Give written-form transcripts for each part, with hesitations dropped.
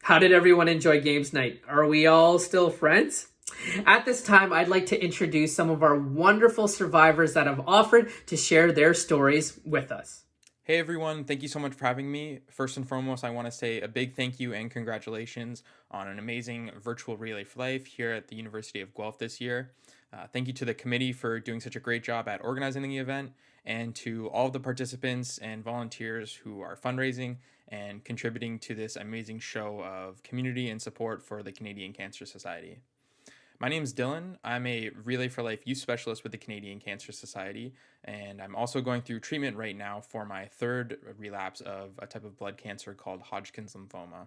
How did everyone enjoy games night? Are we all still friends? At this time, I'd like to introduce some of our wonderful survivors that have offered to share their stories with us. Hey everyone, thank you so much for having me. First and foremost, I want to say a big thank you and congratulations on an amazing virtual Relay for Life here at the University of Guelph this year. Thank you to the committee for doing such a great job at organizing the event, and to all of the participants and volunteers who are fundraising and contributing to this amazing show of community and support for the Canadian Cancer Society. My name is Dylan. I'm a Relay for Life youth specialist with the Canadian Cancer Society, and I'm also going through treatment right now for my third relapse of a type of blood cancer called Hodgkin's lymphoma.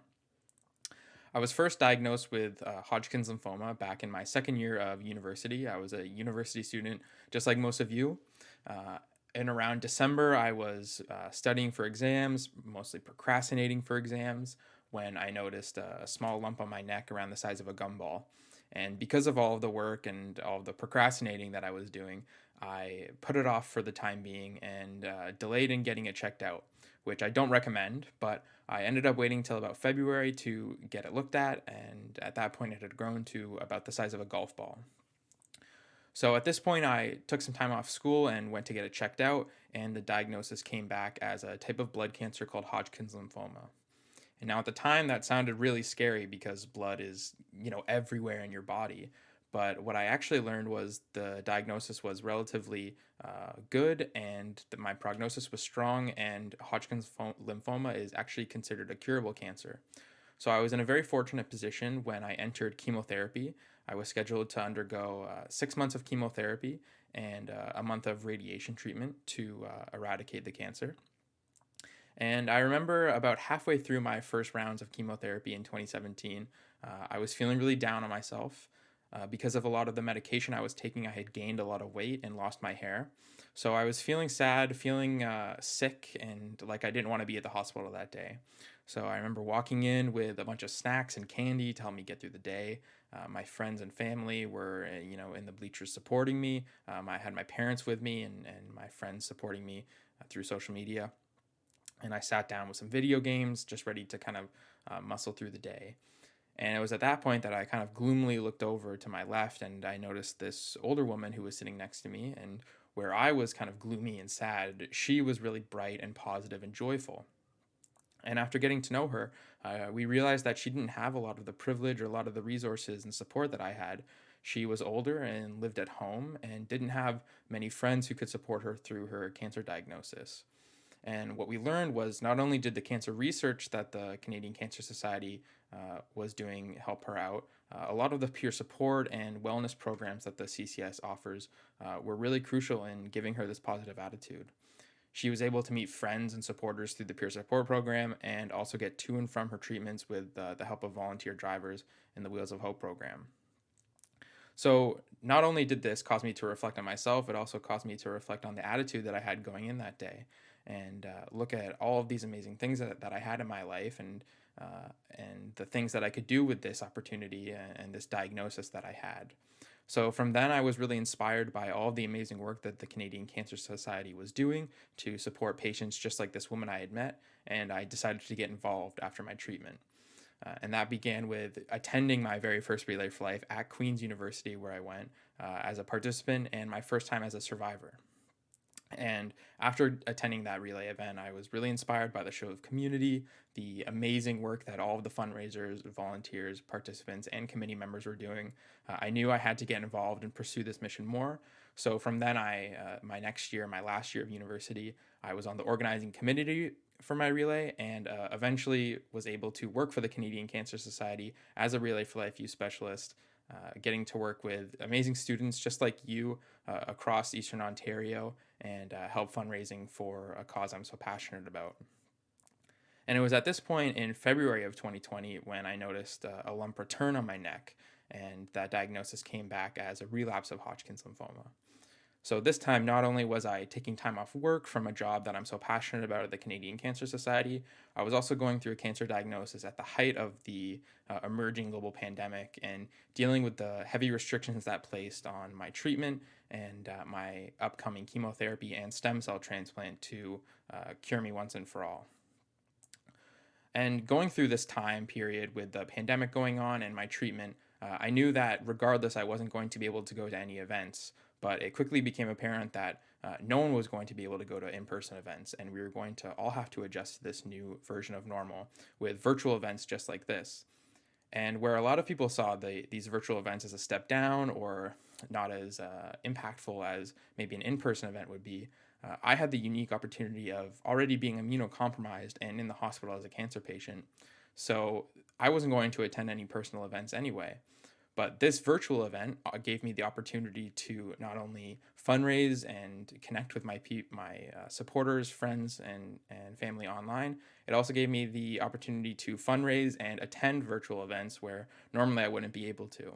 I was first diagnosed with Hodgkin's lymphoma back in my second year of university. I was a university student, just like most of you. In around December, I was studying for exams, mostly procrastinating for exams, when I noticed a small lump on my neck around the size of a gumball. And because of all of the work and all of the procrastinating that I was doing, I put it off for the time being and delayed in getting it checked out, which I don't recommend, but I ended up waiting till about February to get it looked at, and at that point it had grown to about the size of a golf ball. So at this point, I took some time off school and went to get it checked out, and the diagnosis came back as a type of blood cancer called Hodgkin's lymphoma. And now at the time, that sounded really scary because blood is, everywhere in your body. But what I actually learned was the diagnosis was relatively good, and that my prognosis was strong, and Hodgkin's lymphoma is actually considered a curable cancer. So I was in a very fortunate position when I entered chemotherapy. I was scheduled to undergo 6 months of chemotherapy and a month of radiation treatment to eradicate the cancer. And I remember about halfway through my first rounds of chemotherapy in 2017, I was feeling really down on myself. Because of a lot of the medication I was taking, I had gained a lot of weight and lost my hair. So I was feeling sad, feeling sick, and like I didn't want to be at the hospital that day. So I remember walking in with a bunch of snacks and candy to help me get through the day. My friends and family were, in the bleachers supporting me. I had my parents with me and my friends supporting me through social media. And I sat down with some video games, just ready to kind of muscle through the day. And it was at that point that I kind of gloomily looked over to my left, and I noticed this older woman who was sitting next to me. And where I was kind of gloomy and sad, she was really bright and positive and joyful. And after getting to know her, we realized that she didn't have a lot of the privilege or a lot of the resources and support that I had. She was older and lived at home and didn't have many friends who could support her through her cancer diagnosis. And what we learned was not only did the cancer research that the Canadian Cancer Society was doing help her out, a lot of the peer support and wellness programs that the CCS offers were really crucial in giving her this positive attitude. She was able to meet friends and supporters through the peer support program and also get to and from her treatments with the help of volunteer drivers in the Wheels of Hope program. So, not only did this cause me to reflect on myself, it also caused me to reflect on the attitude that I had going in that day and look at all of these amazing things that I had in my life and the things that I could do with this opportunity and this diagnosis that I had. So from then, I was really inspired by all the amazing work that the Canadian Cancer Society was doing to support patients just like this woman I had met, and I decided to get involved after my treatment. And that began with attending my very first Relay for Life at Queen's University, where I went as a participant and my first time as a survivor. And after attending that relay event, I was really inspired by the show of community, the amazing work that all of the fundraisers, volunteers, participants, and committee members were doing. I knew I had to get involved and pursue this mission more. So from then, my next year, my last year of university, I was on the organizing committee for my relay and eventually was able to work for the Canadian Cancer Society as a Relay for Life youth specialist, getting to work with amazing students just like you across Eastern Ontario and help fundraising for a cause I'm so passionate about. And it was at this point in February of 2020 when I noticed a lump return on my neck, and that diagnosis came back as a relapse of Hodgkin's lymphoma. So this time, not only was I taking time off work from a job that I'm so passionate about at the Canadian Cancer Society, I was also going through a cancer diagnosis at the height of the emerging global pandemic and dealing with the heavy restrictions that placed on my treatment and my upcoming chemotherapy and stem cell transplant to cure me once and for all. And going through this time period with the pandemic going on and my treatment, I knew that regardless, I wasn't going to be able to go to any events. But it quickly became apparent that no one was going to be able to go to in-person events, and we were going to all have to adjust to this new version of normal with virtual events just like this. And where a lot of people saw these virtual events as a step down or not as impactful as maybe an in-person event would be, I had the unique opportunity of already being immunocompromised and in the hospital as a cancer patient. So I wasn't going to attend any personal events anyway. But this virtual event gave me the opportunity to not only fundraise and connect with my supporters, friends, and family online. It also gave me the opportunity to fundraise and attend virtual events where normally I wouldn't be able to.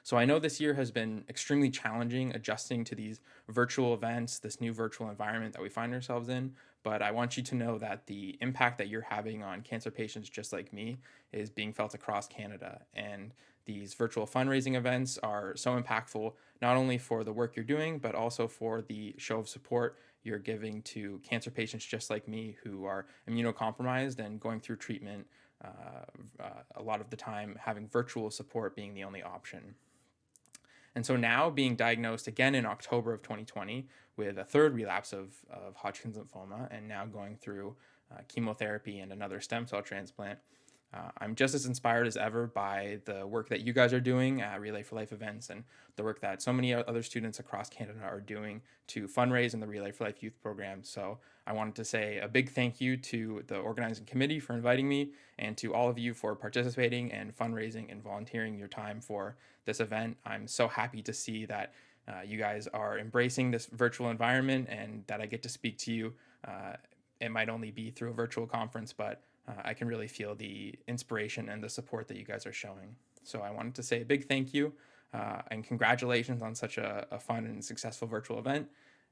So I know this year has been extremely challenging adjusting to these virtual events, this new virtual environment that we find ourselves in. But I want you to know that the impact that you're having on cancer patients just like me is being felt across Canada. And these virtual fundraising events are so impactful, not only for the work you're doing, but also for the show of support you're giving to cancer patients just like me who are immunocompromised and going through treatment, a lot of the time having virtual support being the only option. And so now being diagnosed again in October of 2020 with a third relapse of Hodgkin's lymphoma and now going through chemotherapy and another stem cell transplant, I'm just as inspired as ever by the work that you guys are doing at Relay for Life events and the work that so many other students across Canada are doing to fundraise in the Relay for Life youth program. So I wanted to say a big thank you to the organizing committee for inviting me and to all of you for participating and fundraising and volunteering your time for this event. I'm so happy to see that you guys are embracing this virtual environment and that I get to speak to you. It might only be through a virtual conference, but I can really feel the inspiration and the support that you guys are showing. So I wanted to say a big thank you and congratulations on such a fun and successful virtual event.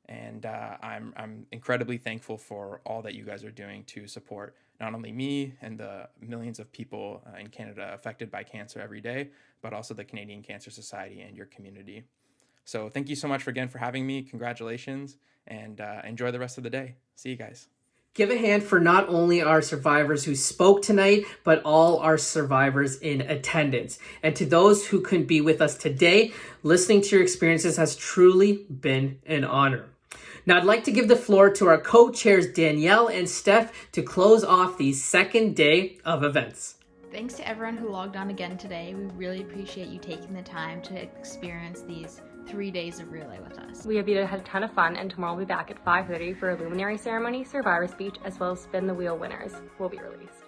And I'm incredibly thankful for all that you guys are doing to support not only me and the millions of people in Canada affected by cancer every day, but also the Canadian Cancer Society and your community. So thank you so much again for having me. Congratulations, and enjoy the rest of the day. See you guys. Give a hand for not only our survivors who spoke tonight, but all our survivors in attendance. And to those who couldn't be with us today, listening to your experiences has truly been an honor. Now, I'd like to give the floor to our co-chairs, Danielle and Steph, to close off the second day of events. Thanks to everyone who logged on again today. We really appreciate you taking the time to experience these 3 days of Relay with us. We hope you had a ton of fun, and tomorrow we'll be back at 5:30 for a luminary ceremony, survivor speech, as well as spin the wheel winners will be released.